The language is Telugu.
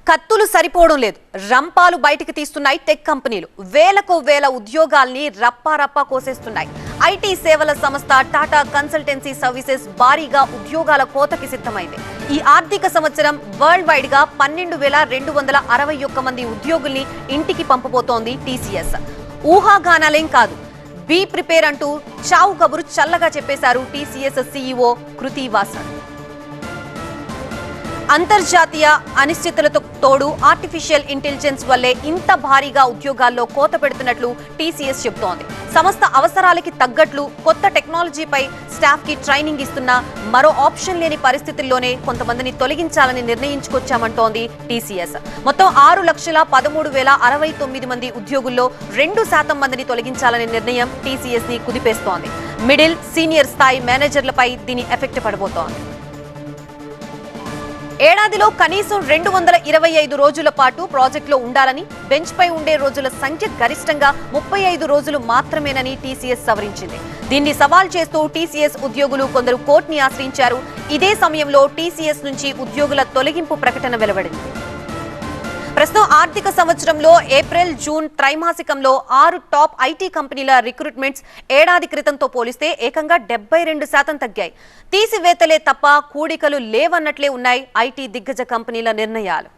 కత్తులు సరిపోవడం లేదు, రంపాలు బయటికి తీస్తున్నాయి టెక్ కంపెనీలు. వేలకు వేల ఉద్యోగాల్ని రప్పారప్పా కోసేస్తున్నాయి. ఐటీ సేవల సంస్థ టాటా కన్సల్టెన్సీ సర్వీసెస్ భారీగా ఉద్యోగాల కోతకి సిద్ధమైంది. ఈ ఆర్థిక సంవత్సరం వరల్డ్ వైడ్ గా 12,261 మంది ఉద్యోగుల్ని ఇంటికి పంపబోతోంది టీసీఎస్. ఊహాగానాలేం కాదు, బీ ప్రిపేర్ అంటూ చావు కబురు చల్లగా చెప్పేశారు టీసీఎస్ సీఈఓ కృతి వాసన్. అంతర్జాతీయ అనిశ్చితులతో తోడు ఆర్టిఫిషియల్ ఇంటెలిజెన్స్ వల్లే ఇంత భారీగా ఉద్యోగాల్లో కోత పెడుతున్నట్లు టీసీఎస్ చెబుతోంది. సంస్థ అవసరాలకి తగ్గట్లు కొత్త టెక్నాలజీపై స్టాఫ్ కి ట్రైనింగ్ ఇస్తున్నా మరో ఆప్షన్ లేని పరిస్థితుల్లోనే కొంతమందిని తొలగించాలని నిర్ణయించుకొచ్చామంటోంది టీసీఎస్. మొత్తం 6,13,069 మంది ఉద్యోగుల్లో 2% మందిని తొలగించాలనే నిర్ణయం టీసీఎస్ ని కుదిపేస్తోంది. మిడిల్, సీనియర్ స్థాయి మేనేజర్లపై దీని ఎఫెక్ట్ పడబోతోంది. ఏడాదిలో కనీసం 225 రోజుల పాటు ప్రాజెక్టులో ఉండాలని, బెంచ్ పై ఉండే రోజుల సంఖ్య గరిష్టంగా 35 రోజులు మాత్రమేనని టీసీఎస్ సవరించింది. దీన్ని సవాల్ చేస్తూ టీసీఎస్ ఉద్యోగులు కొందరు కోర్టుని ఆశ్రయించారు. ఇదే సమయంలో టీసీఎస్ నుంచి ఉద్యోగుల తొలగింపు ప్రకటన వెలువడింది. ప్రస్తుతం ఆర్థిక సంవత్సరంలో ఏప్రిల్, జూన్ త్రైమాసికంలో 6 టాప్ ఐటీ కంపెనీల రిక్రూట్మెంట్స్ ఏడాది క్రితంతో పోలిస్తే ఏకంగా 72% తగ్గాయి. తీసివేతలే తప్ప కూడికలు లేవన్నట్లే ఉన్నాయి ఐటీ దిగ్గజ కంపెనీల నిర్ణయాలు.